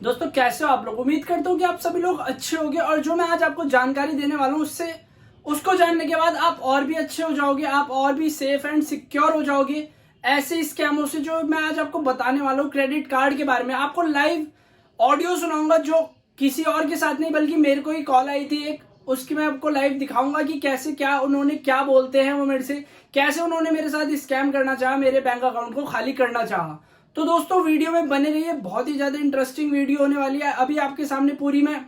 दोस्तों कैसे हो आप लोग। उम्मीद करता हूँ कि आप सभी लोग अच्छे होंगे और जो मैं आज आपको जानकारी देने वाला हूँ उससे उसको जानने के बाद आप और भी अच्छे हो जाओगे, आप और भी सेफ एंड सिक्योर हो जाओगे ऐसे स्कैमों से। जो मैं आज आपको बताने वाला हूँ क्रेडिट कार्ड के बारे में, आपको लाइव ऑडियो सुनाऊंगा जो किसी और के साथ नहीं बल्कि मेरे को ही कॉल आई थी एक, उसकी मैं आपको लाइव दिखाऊंगा कि कैसे क्या उन्होंने क्या बोलते हैं वो मेरे से, कैसे उन्होंने मेरे साथ स्कैम करना चाहा, मेरे बैंक अकाउंट को खाली करना चाहा। तो दोस्तों वीडियो में बने रहिए, बहुत ही ज्यादा इंटरेस्टिंग वीडियो होने वाली है। अभी आपके सामने पूरी मैं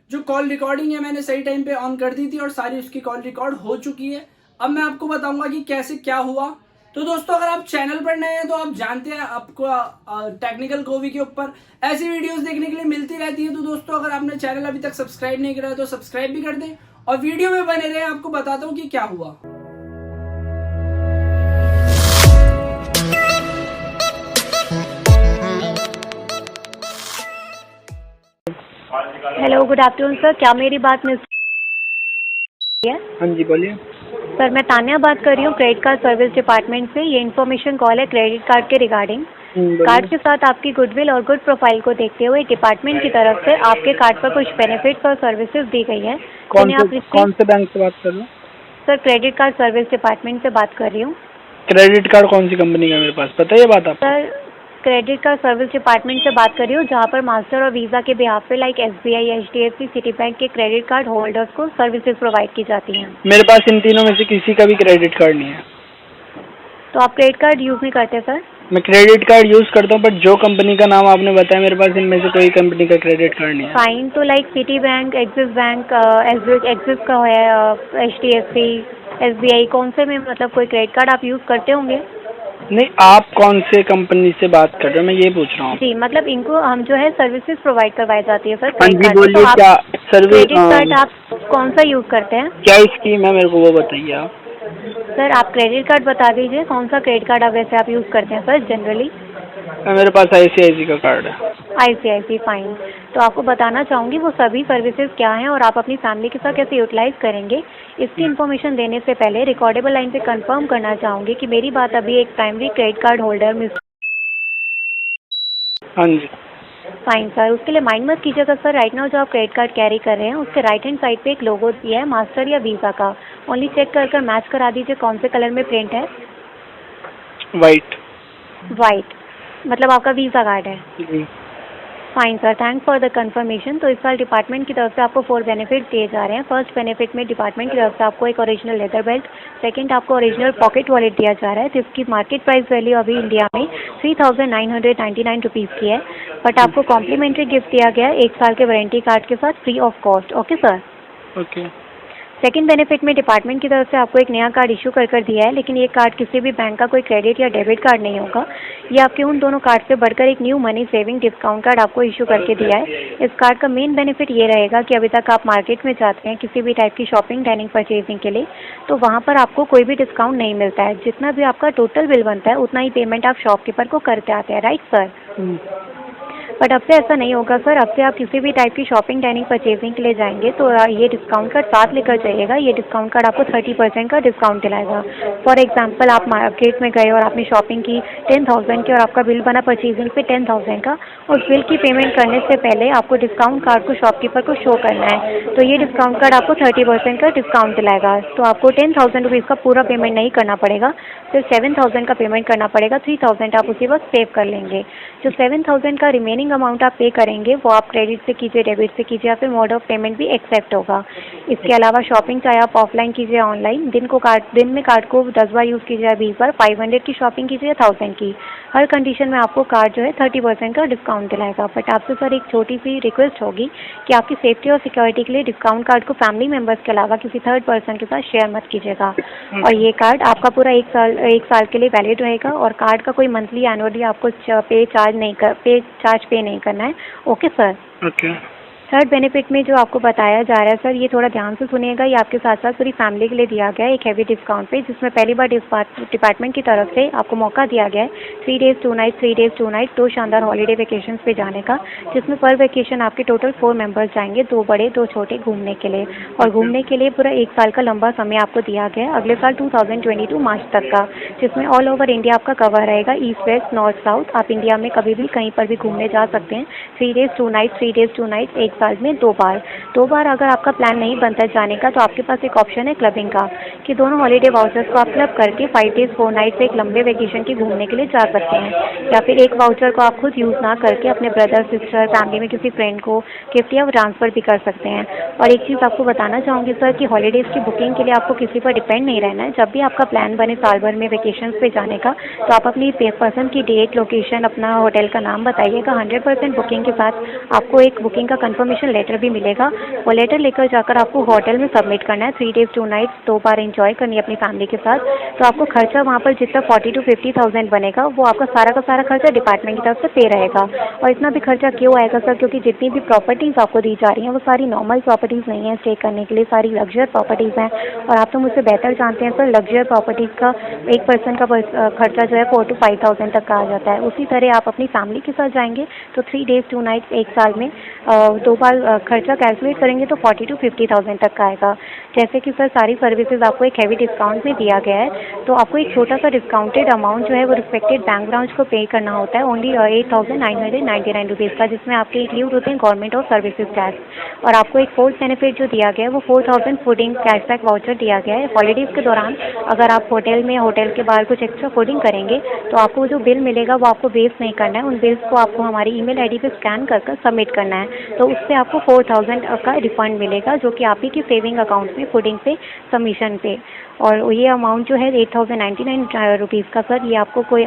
जो कॉल रिकॉर्डिंग है मैंने सही टाइम पे ऑन कर दी थी और सारी उसकी कॉल रिकॉर्ड हो चुकी है। अब मैं आपको बताऊंगा कि कैसे क्या हुआ। तो दोस्तों अगर आप चैनल पर नए हैं तो आप जानते हैं आपको टेक्निकल कोवी के ऊपर ऐसी वीडियोस देखने के लिए मिलती रहती है। तो दोस्तों अगर आपने चैनल अभी तक सब्सक्राइब नहीं करा है तो सब्सक्राइब भी कर दें और वीडियो में बने रहे। आपको बताता हूँ कि क्या हुआ। Hello, good afternoon sir. क्या मेरी बात मिस है? हाँ जी बोलिए। सर मैं तान्या बात कर रही हूँ क्रेडिट कार्ड सर्विस डिपार्टमेंट से। ये इन्फॉर्मेशन कॉल है क्रेडिट कार्ड के रिगार्डिंग। कार्ड के साथ आपकी गुडविल और गुड प्रोफाइल को देखते हुए डिपार्टमेंट की तरफ से आपके कार्ड पर कुछ बेनिफिट्स और सर्विसेज दी गई है। कौन से बैंक से बात कर रहे हो? Sir credit card service department से बात कर रही हूँ। क्रेडिट कार्ड कौन सी कंपनी का मेरे पास पता है ये बात आपको? Sir credit card service department से बात कर रही हूँ जहाँ पर मास्टर और वीज़ा के बिहाफ पे like SBI, HDFC, city bank के क्रेडिट कार्ड होल्डर्स को सर्विसेज प्रोवाइड की जाती हैं। मेरे पास इन तीनों में से किसी का भी क्रेडिट कार्ड नहीं है। तो आप क्रेडिट कार्ड यूज़ नहीं करते सर? मैं क्रेडिट कार्ड यूज़ करता हूँ बट जो कंपनी का नाम आपने बताया मेरे पास इनमें से कोई कंपनी का क्रेडिट कार्ड नहीं है। फाइन। तो like city bank, axis bank, axis का है, HDFC, SBI, कौन से में मतलब कोई क्रेडिट कार्ड आप यूज़ करते होंगे? नहीं, आप कौन से कंपनी से बात कर रहे हो मैं ये पूछ रहा हूँ। जी मतलब इनको हम जो है सर्विसेज प्रोवाइड करवाई जाती है सर हाँ क्रेडिट जी कार्ड की। बोलिए, तो आप क्या सर्विस क्रेडिट कार्ड आप कौन सा यूज़ करते हैं? क्या स्कीम है मेरे को वो बताइए आप। सर आप क्रेडिट कार्ड बता दीजिए, कौन सा क्रेडिट कार्ड आप वैसे आप यूज़ करते हैं सर जनरली? मेरे पास ICICI का कार्ड है। ICICI, fine. तो आपको बताना चाहूँगी वो सभी सर्विसेज क्या हैं और आप अपनी फैमिली के साथ कैसे यूटिलाइज करेंगे। इसकी इन्फॉर्मेशन देने से पहले रिकॉर्डेबल लाइन पे कंफर्म करना चाहूँगी कि मेरी बात अभी एक primary credit card holder miss. हाँ जी फाइन सर, उसके लिए माइंड मत कीजिएगा सर। राइट नाउ जो आप क्रेडिट कार्ड कैरी कर रहे हैं उसके राइट हैंड साइड पे एक लोगो दिया है मास्टर या वीज़ा का। ओनली चेक कर मैच करा दीजिए कौन से कलर में प्रिंट है। वाइट। वाइट मतलब आपका वीज़ा कार्ड है। जी fine sir, thanks for the confirmation. तो इस साल डिपार्टमेंट की तरफ से आपको 4 बेनिफिट दिए जा रहे हैं। फर्स्ट बेनिफिट में डिपार्टमेंट की तरफ से आपको एक ओरिजिनल लेदर बेल्ट, सेकंड आपको ओरिजिनल पॉकेट वॉलेट दिया जा रहा है जिसकी मार्केट प्राइस वैल्यू अभी इंडिया में 3,999 रुपीज़ की है। बट आपको कॉम्प्लीमेंट्री गिफ्ट दिया गया है 1 साल के वारंटी कार्ड के साथ free of cost. Okay sir. Okay. Second benefit में डिपार्टमेंट की तरफ से आपको एक नया कार्ड इशू कर दिया है, लेकिन ये कार्ड किसी भी बैंक का कोई क्रेडिट या डेबिट कार्ड नहीं होगा। ये आपके उन दोनों कार्ड से बढ़कर एक new money saving discount card आपको इशू करके दिया है। इस कार्ड का मेन बेनिफिट ये रहेगा कि अभी तक आप मार्केट में जाते हैं किसी भी टाइप की शॉपिंग, डाइनिंग, परचेजिंग के लिए, तो वहाँ पर आपको कोई भी डिस्काउंट नहीं मिलता है। जितना भी आपका टोटल बिल बनता है उतना ही पेमेंट आप शॉपकीपर को करते आते हैं। Right sir? बट अब से ऐसा नहीं होगा सर। अब से आप किसी भी टाइप की शॉपिंग, डाइनिंग, परचेजिंग के लिए जाएंगे तो ये डिस्काउंट कार्ड साथ लेकर जाइएगा। ये डिस्काउंट कार्ड आपको 30% का डिस्काउंट दिलाएगा। फॉर एग्जांपल आप मार्केट में गए और आपने शॉपिंग की 10,000 की और आपका बिल बना परचेजिंग पे 10,000 का। उस बिल की पेमेंट करने से पहले आपको डिस्काउंट कार्ड को शॉपकीपर को शो करना है, तो ये डिस्काउंट कार्ड आपको 30% का डिस्काउंट दिलाएगा। तो आपको 10,000 रुपीज़ का पूरा पेमेंट नहीं करना पड़ेगा, सिर्फ 7,000 का पेमेंट करना पड़ेगा। 3,000 आप उसी वक्त सेव कर लेंगे। जो 7,000 का रिमेनिंग अमाउंट आप पे करेंगे वो आप क्रेडिट से कीजिए, डेबिट से कीजिए या फिर मोड ऑफ पेमेंट भी एक्सेप्ट होगा। इसके अलावा शॉपिंग चाहे आप ऑफलाइन कीजिए ऑनलाइन, दिन में कार्ड को 10 बार यूज़ कीजिए, 20 बार, 500 की शॉपिंग कीजिए या 1000 की, हर कंडीशन में आपको कार्ड जो है 30% का डिस्काउंट दिलाएगा। बट आपसे सर एक छोटी सी रिक्वेस्ट होगी कि आपकी सेफ्टी और सिक्योरिटी के लिए डिस्काउंट कार्ड को फैमिली मेम्बर्स के अलावा किसी थर्ड पर्सन के साथ शेयर मत कीजिएगा। और ये कार्ड आपका पूरा 1 साल के लिए वैलिड रहेगा और कार्ड का कोई मंथली, एनुअली आपको चार्ज पे नहीं करना है। Okay sir? Okay. Third benefit में जो आपको बताया जा रहा है सर, ये थोड़ा ध्यान से सुनिएगा, ये आपके साथ साथ पूरी फैमिली के लिए दिया गया है एक हैवी डिस्काउंट पे, जिसमें पहली बार डिपार्टमेंट की तरफ से आपको मौका दिया गया है 3 days 2 nights 3 days 2 nights 2 शानदार हॉलीडे वेकेशन पे जाने का, जिसमें पर वेकेशन आपके टोटल 4 मेंबर्स जाएंगे, 2 बड़े 2 छोटे, घूमने के लिए। और घूमने के लिए पूरा 1 साल का लंबा समय आपको दिया गया है, अगले साल 2022 मार्च तक का, जिसमें ऑल ओवर इंडिया आपका कवर रहेगा, ईस्ट वेस्ट नॉर्थ साउथ। आप इंडिया में कभी भी कहीं पर भी घूमने जा सकते हैं। 3 days 2 nights 3 days 2 nights 1 साल में 2 बार अगर आपका प्लान नहीं बनता है जाने का, तो आपके पास एक ऑप्शन है क्लबिंग का, कि दोनों हॉलीडे वाउचर्स को आप क्लब करके 5 days 4 nights एक लंबे वेकेशन की घूमने के लिए जा सकते हैं, या फिर एक वाउचर को आप खुद यूज़ ना करके अपने ब्रदर सिस्टर फैमिली में किसी फ्रेंड को गिफ्ट या ट्रांसफ़र भी कर सकते हैं। और एक चीज़ आपको बताना चाहूँगी सर कि हॉलीडेज़ की बुकिंग के लिए आपको किसी पर डिपेंड नहीं रहना है। जब भी आपका प्लान बने साल भर में वेकेशन पे जाने का, तो आप अपनी पसंद की डेट लोकेशन अपना होटल का नाम बताइएगा। 100% बुकिंग के साथ आपको एक बुकिंग का कंफर्मेशन लेटर भी मिलेगा। वो लेटर लेकर जाकर आपको होटल में सबमिट करना है। 3 days 2 nights 2 बार एंजॉय करनी है अपनी फैमिली के साथ। तो आपको खर्चा वहाँ पर जितना 40 to 50,000 बनेगा, वो आपका सारा का सारा खर्चा डिपार्टमेंट की तरफ से पे रहेगा। और इतना भी खर्चा क्यों आएगा सर, क्योंकि जितनी भी प्रॉपर्टीज़ आपको दी जा रही हैं वो सारी नॉर्मल प्रॉपर्टीज़ नहीं है स्टे करने के लिए, सारी लग्जर प्रॉपर्टीज़ हैं। और आप तो मुझसे बेहतर जानते हैं सर, लग्जर प्रॉपर्टीज़ का एक पर्सन का खर्चा जो है 4 to 5,000 तक का आ जाता है। उसी तरह आप अपनी फैमिली के साथ जाएंगे तो 3 days 2 nights 1 साल में 2 बार खर्चा कैलकुलेट करेंगे तो 40 to 50,000 तक का आएगा। जैसे कि सर सारी सर्विसेज आपको एक हैवी डिस्काउंट में दिया गया है, तो आपको एक छोटा सा डिस्काउंटेड अमाउंट जो है वो रिस्पेक्टेड बैंक ब्रांच को पे करना होता है, ओनली 8,999 रुपीज़ का, जिसमें आपके इंक्लूड होते हैं गवर्नमेंट और सर्विसेज टैक्स। और आपको एक फोर्थ बेनिफिट जो दिया गया है वो 4,000 फूडिंग कैशबैक वाउचर दिया गया है। हॉलीडेज़ के दौरान अगर आप होटल में होटल के बाहर कुछ एक्स्ट्रा फूडिंग करेंगे तो आपको जो बिल मिलेगा वो आपको वेस्ट नहीं करना है, उन बिल्स को आपको हमारी ईमेल आईडी पे स्कैन कर सबमिट करना है। तो उससे आपको 4,000 का रिफंड मिलेगा, जो कि आप ही की सेविंग अकाउंट में फूडिंग पे सबमिशन पे। और ये अमाउंट जो है 8,099 रुपीज़ का सर, ये आपको कोई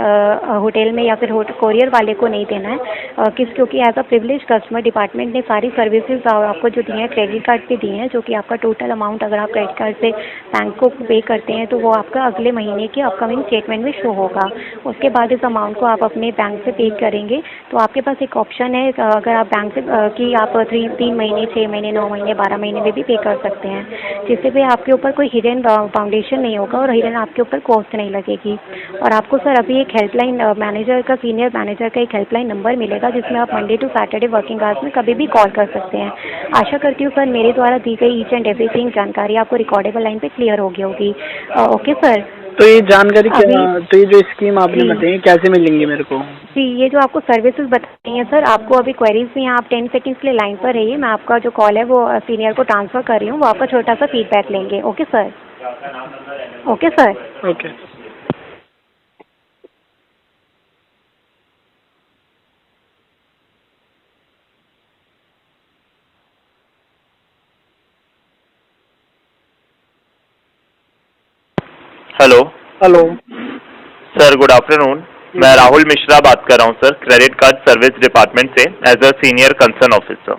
होटल में या फिर कोरियर वाले को नहीं देना है, क्योंकि as a privilege customer department ने सारी सर्विसेज आपको जो दी हैं क्रेडिट कार्ड पे दी हैं, जो कि आपका टोटल अमाउंट अगर आप क्रेडिट कार्ड से बैंक को पे करते हैं तो वो आपका अगले महीने के अपकमिंग स्टेटमेंट में शो होगा। उसके बाद इस अमाउंट को आप अपने बैंक से पे करेंगे तो आपके पास एक ऑप्शन है, अगर आप बैंक से कि आप 3 महीने 6 महीने 9 महीने 12 महीने में भी पे कर सकते हैं, जिससे भी आपके ऊपर कोई हिडन फाउंडेशन नहीं होगा और हिडन आपके ऊपर कॉस्ट नहीं लगेगी। और आपको सर अभी एक हेल्पलाइन मैनेजर का, सीनियर मैनेजर का एक हेल्पलाइन नंबर मिलेगा, जिसमें आप Monday to Saturday working hours में कभी भी कॉल कर सकते हैं। आशा करती हूँ सर मेरे द्वारा दी गई ईच एंड एवरीथिंग जानकारी आपको रिकॉर्डेबल लाइन पे क्लियर हो गई होगी। Okay sir. तो ये जानकारी तो ये जो स्कीम आपने बताई कैसे मिलेंगी मेरे को? जी, ये जो आपको सर्विसेज बताई हैं सर, आपको अभी क्वेरीज में आप 10 सेकंड्स के लिए लाइन पर रहिए, मैं आपका जो कॉल है वो सीनियर को ट्रांसफ़र कर रही हूँ, वो आपका छोटा सा फीडबैक लेंगे। Okay sir. Okay sir. Okay. Hello hello sir, good afternoon. मैं राहुल मिश्रा बात कर रहा हूँ sir, credit card service department से as a senior concern officer.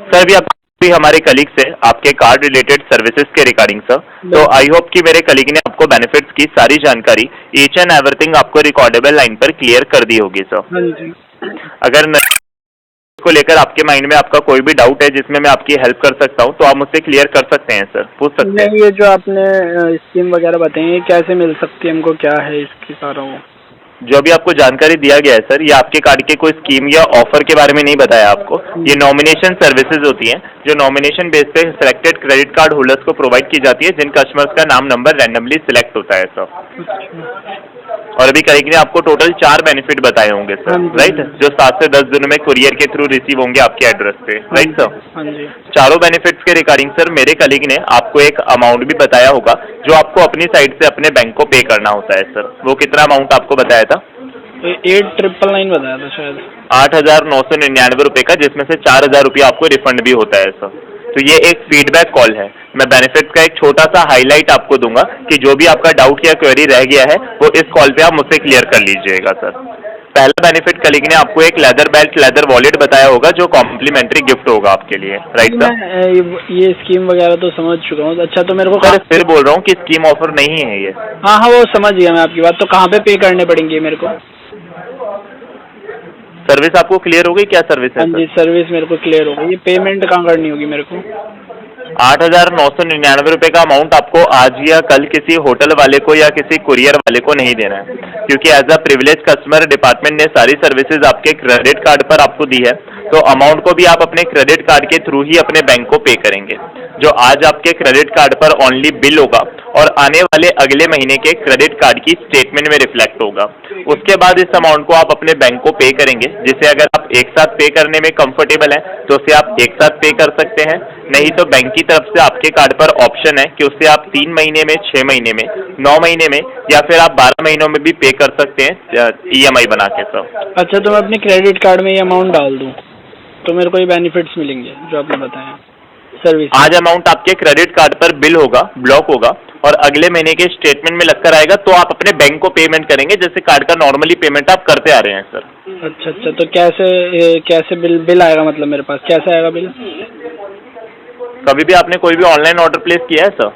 Sir अभी आप हमारे कलीग से आपके कार्ड रिलेटेड सर्विसेज के रिगार्डिंग सर, तो आई होप कि मेरे कलीग ने आपको बेनिफिट्स की सारी जानकारी ईच एंड एवरीथिंग आपको रिकॉर्डेबल लाइन पर क्लियर कर दी होगी सर। हाँ जी। अगर को लेकर आपके माइंड में आपका कोई भी डाउट है जिसमें मैं आपकी हेल्प कर सकता हूं तो आप मुझसे क्लियर कर सकते हैं सर, पूछ सकते हैं। नहीं, ये जो आपने स्कीम वगैरह बताई है कैसे मिल सकती है हमको, क्या है इसकी सारा वो? जो भी आपको जानकारी दिया गया है सर, ये आपके कार्ड के कोई स्कीम या ऑफर के बारे में नहीं बताया आपको। ये नॉमिनेशन सर्विसेज होती हैं जो नॉमिनेशन बेस पे सिलेक्टेड क्रेडिट कार्ड होल्डर्स को प्रोवाइड की जाती है, जिन कस्टमर्स का नाम नंबर रैंडमली सिलेक्ट होता है सर। और अभी करीब ने आपको टोटल 4 बेनिफिट बताए होंगे सर, राइट, जो 7 से 10 दिनों में कुरियर के थ्रू रिसीव होंगे आपके एड्रेस पे, राइट सर। हाँ जी। चारों बेनिफिट्स के रिगार्डिंग सर मेरे कलीग ने आपको एक अमाउंट भी बताया होगा जो आपको अपनी साइड से अपने बैंक को पे करना होता है सर। वो कितना अमाउंट आपको बताया था? 8,999 बताया था शायद। 8,999 रुपये का, जिसमें से 4,000 रुपया आपको रिफंड भी होता है सर। तो ये एक फीडबैक कॉल है, मैं बेनिफिट्स का एक छोटा सा हाईलाइट आपको दूंगा कि जो भी आपका डाउट या क्वेरी रह गया है वो इस कॉल पे आप मुझसे क्लियर कर लीजिएगा सर। पहला बेनिफिट कलीग ने आपको एक लेदर बेल्ट लेदर वॉलेट बताया होगा जो कॉम्प्लीमेंट्री गिफ्ट होगा आपके लिए, राइट सर। ये स्कीम वगैरह तो समझ चुका हूँ। अच्छा, तो मेरे को सर फिर बोल रहा हूँ कि स्कीम ऑफर नहीं है ये। हाँ, वो समझ गया मैं आपकी बात। तो कहाँ पे पे करने पड़ेंगे मेरे को? सर्विस आपको क्लियर हो गई? क्या सर्विस है हाँ जी, सर? सर्विस मेरे को क्लियर हो गई। ये पेमेंट कहाँ करनी होगी मेरे को? 8,999 रुपए का अमाउंट आपको आज या कल किसी होटल वाले को या किसी कुरियर वाले को नहीं देना है, क्योंकि as a privilege customer department ने सारी सर्विसेज आपके क्रेडिट कार्ड पर आपको दी है, तो अमाउंट को भी आप अपने क्रेडिट कार्ड के थ्रू ही अपने बैंक को पे करेंगे, जो आज आपके क्रेडिट कार्ड पर ओनली बिल होगा और आने वाले अगले महीने के क्रेडिट कार्ड की स्टेटमेंट में रिफ्लेक्ट होगा। उसके बाद इस अमाउंट को आप अपने बैंक को पे करेंगे, जिसे अगर आप एक साथ पे करने में कंफर्टेबल हैं तो उसे आप एक साथ पे कर सकते हैं, नहीं तो बैंक की तरफ से आपके कार्ड पर ऑप्शन है कि उससे आप 3 महीने में, 6 महीने में, 9 महीने में या फिर आप 12 महीनों में भी पे कर सकते हैं EMI बना के। सर अच्छा, तो मैं अपने क्रेडिट कार्ड में ये अमाउंट डाल दूँ तो मेरे को ये बेनिफिट्स मिलेंगे जो आपने बताया सर्विस? आज अमाउंट आपके क्रेडिट कार्ड पर बिल होगा, ब्लॉक होगा और अगले महीने के स्टेटमेंट में लगकर आएगा, तो आप अपने बैंक को पेमेंट करेंगे जैसे कार्ड का नॉर्मली पेमेंट आप करते आ रहे हैं। सर अच्छा अच्छा, तो कैसे बिल आएगा? मतलब मेरे पास कैसे आएगा बिल? कभी भी आपने कोई भी ऑनलाइन ऑर्डर प्लेस किया है सर?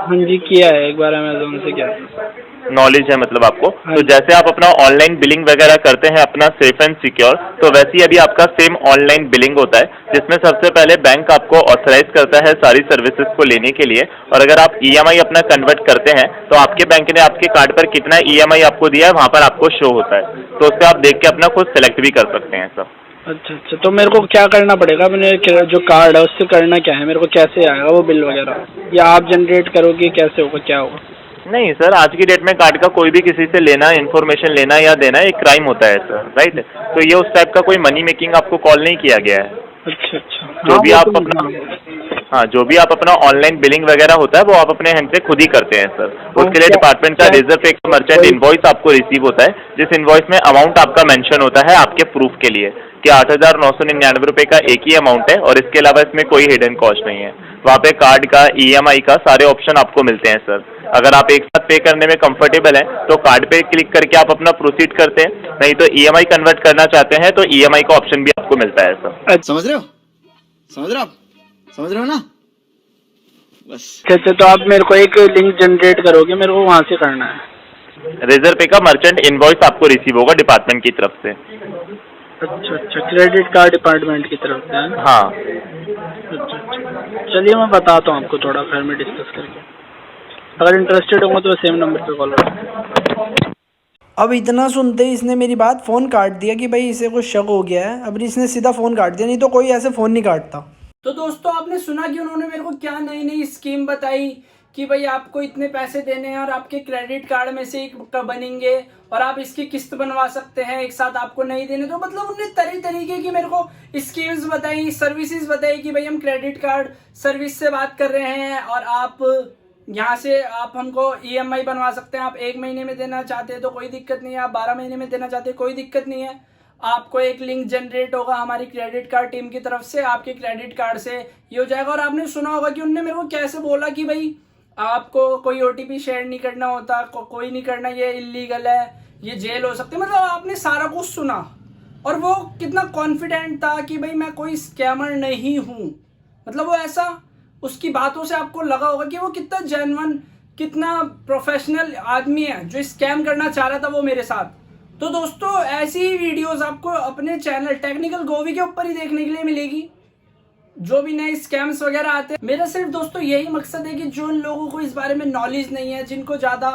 हाँ जी, किया है, एक बार अमेज़न से किया था। नॉलेज है मतलब आपको? तो जैसे आप अपना ऑनलाइन बिलिंग वगैरह करते हैं अपना सेफ एंड सिक्योर, तो वैसे ही अभी आपका सेम ऑनलाइन बिलिंग होता है, जिसमें सबसे पहले बैंक आपको ऑथराइज करता है सारी सर्विसेज को लेने के लिए, और अगर आप EMI अपना कन्वर्ट करते हैं तो आपके बैंक ने आपके कार्ड पर कितना EMI आपको दिया है वहाँ पर आपको शो होता है, तो उससे आप देख के अपना खुद सेलेक्ट भी कर सकते हैं सर। अच्छा अच्छा, तो मेरे को क्या करना पड़ेगा? मैंने जो कार्ड है उससे करना क्या है? मेरे को कैसे आएगा वो बिल वगैरह, या आप जनरेट करोगे? कैसे होगा, क्या होगा? नहीं सर, आज की डेट में कार्ड का कोई भी किसी से लेना, इन्फॉर्मेशन लेना या देना एक क्राइम होता है सर, राइट? तो ये उस टाइप का कोई मनी मेकिंग आपको कॉल नहीं किया गया है। अच्छा अच्छा, जो भी आप अपना जो भी आप अपना ऑनलाइन बिलिंग वगैरह होता है वो आप अपने हैंड से खुद ही करते हैं सर। उसके लिए डिपार्टमेंट का रिजर्व एक मर्चेंट इनवॉइस आपको रिसीव होता है, जिस इनवॉइस में अमाउंट आपका मेंशन होता है आपके प्रूफ के लिए कि 8,999 रुपए का एक ही अमाउंट है और इसके अलावा इसमें कोई हिडन कॉस्ट नहीं है। वहाँ पे कार्ड का, EMI का सारे ऑप्शन आपको मिलते हैं सर। अगर आप एक साथ पे करने में कंफर्टेबल हैं तो कार्ड पे क्लिक करके आप अपना प्रोसीड करते हैं, नहीं तो EMI कन्वर्ट करना चाहते हैं तो EMI का ऑप्शन भी आपको मिलता है सर। समझ रहे हो? समझ रहे हो आप? समझ रहे हो ना? बस। अच्छा, तो आप मेरे को एक लिंक जनरेट करोगे, मेरे को वहाँ से करना है? रिजर्व पे का मर्चेंट इनवॉइस आपको रिसीव होगा डिपार्टमेंट की तरफ से। अच्छा अच्छा, क्रेडिट कार्ड डिपार्टमेंट की तरफ से है? हाँ। अच्छा अच्छा, चलिए मैं बताता हूँ आपको थोड़ा घर में डिस्कस करके। अगर इंटरेस्टेड होंगे तो सेम नंबर पे कॉल करो। अब इतना सुनते ही इसने मेरी बात फ़ोन काट दिया कि भाई इसे कुछ शक हो गया है। अब इसने सीधा फ़ोन काट दिया, नहीं तो कोई ऐसे फ़ोन नहीं काटता। तो दोस्तों आपने सुना कि उन्होंने मेरे को क्या नई नई स्कीम बताई कि भाई आपको इतने पैसे देने हैं और आपके क्रेडिट कार्ड में से एक बनेंगे और आप इसकी किस्त बनवा सकते हैं, एक साथ आपको नहीं देने। तो मतलब उन्होंने तरीके की मेरे को स्कीम्स बताई, सर्विसेज बताई कि भाई हम क्रेडिट कार्ड सर्विस से बात कर रहे हैं और आप यहाँ से आप हमको EMI बनवा सकते हैं। आप 1 महीने में देना चाहते हैं तो कोई दिक्कत नहीं है, आप 12 महीने में देना चाहते हैं कोई दिक्कत नहीं है। आपको एक लिंक जनरेट होगा हमारी क्रेडिट कार्ड टीम की तरफ से, आपके क्रेडिट कार्ड से ये हो जाएगा। और आपने सुना होगा कि उनने मेरे को कैसे बोला कि भाई आपको कोई OTP शेयर नहीं करना होता, कोई नहीं करना, ये इलीगल है, ये जेल हो सकती है। मतलब आपने सारा कुछ सुना और वो कितना कॉन्फिडेंट था कि भाई मैं कोई स्कैमर नहीं हूँ। मतलब वो ऐसा, उसकी बातों से आपको लगा होगा कि वो कितना जेन्युइन, कितना प्रोफेशनल आदमी है जो स्कैम करना चाह रहा था वो मेरे साथ। तो दोस्तों ऐसी ही वीडियोस आपको अपने चैनल टेक्निकल गोवी के ऊपर ही देखने के लिए मिलेगी। जो भी नए स्कैम्स वगैरह आते हैं, मेरा सिर्फ दोस्तों यही मकसद है कि जो लोगों को इस बारे में नॉलेज नहीं है, जिनको ज़्यादा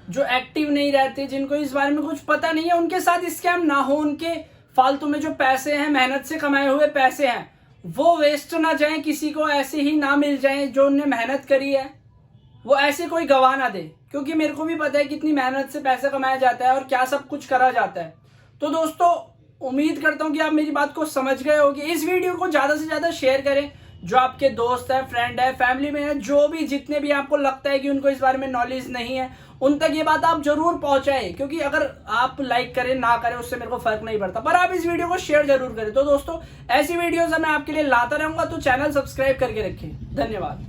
जो एक्टिव नहीं रहते, जिनको इस बारे में कुछ पता नहीं है, उनके साथ स्कैम ना हो। उनके फालतू में जो पैसे हैं, मेहनत से कमाए हुए पैसे हैं, वो वेस्ट ना जाए, किसी को ऐसे ही ना मिल जाए जो उनने मेहनत करी है, वो ऐसे कोई गवा ना दे। क्योंकि मेरे को भी पता है कितनी मेहनत से पैसा कमाया जाता है और क्या सब कुछ करा जाता है। तो दोस्तों उम्मीद करता हूँ कि आप मेरी बात को समझ गए होंगे। इस वीडियो को ज़्यादा से ज़्यादा शेयर करें, जो आपके दोस्त है, फ्रेंड है, फैमिली में है, जो भी जितने भी आपको लगता है कि उनको इस बारे में नॉलेज नहीं है, उन तक ये बात आप जरूर पहुंचाएं। क्योंकि अगर आप लाइक करें ना करें उससे मेरे को फर्क नहीं पड़ता, पर आप इस वीडियो को शेयर जरूर करें। तो दोस्तों ऐसी वीडियोस मैं आपके लिए लाता रहूंगा, तो चैनल सब्सक्राइब करके रखें। धन्यवाद।